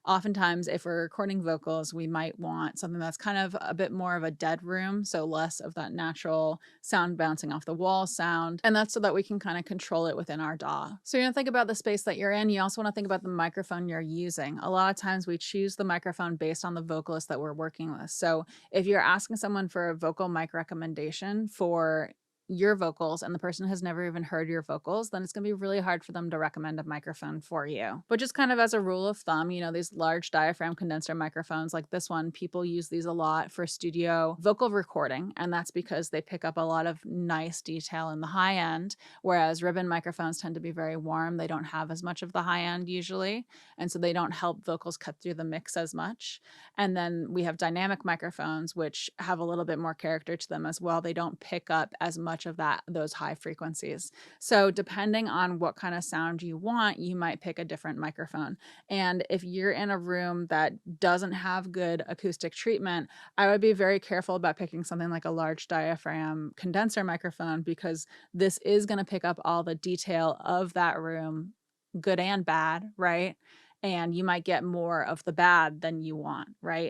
Oftentimes, if we're recording vocals, we might want something that's kind of a bit more of a dead room, so less of that natural sound bouncing off the wall sound, and that's so that we can kinda control it within our DAW. So you're gonna think about the space that you're in, you also wanna think about the microphone you're using. A lot of times we choose the microphone based on the vocalist that we're working with. So if you're asking someone for a vocal mic recommendation for your vocals and the person has never even heard your vocals, then it's gonna be really hard for them to recommend a microphone for you. But just kind of as a rule of thumb, these large diaphragm condenser microphones like this one, people use these a lot for studio vocal recording, and that's because they pick up a lot of nice detail in the high end, whereas ribbon microphones tend to be very warm. They don't have as much of the high end usually, and so they don't help vocals cut through the mix as much. And then we have dynamic microphones, which have a little bit more character to them as well. They don't pick up as much of those high frequencies. So depending on what kind of sound you want, you might pick a different microphone. And if you're in a room that doesn't have good acoustic treatment, I would be very careful about picking something like a large diaphragm condenser microphone because this is going to pick up all the detail of that room, good and bad, right? And you might get more of the bad than you want, right?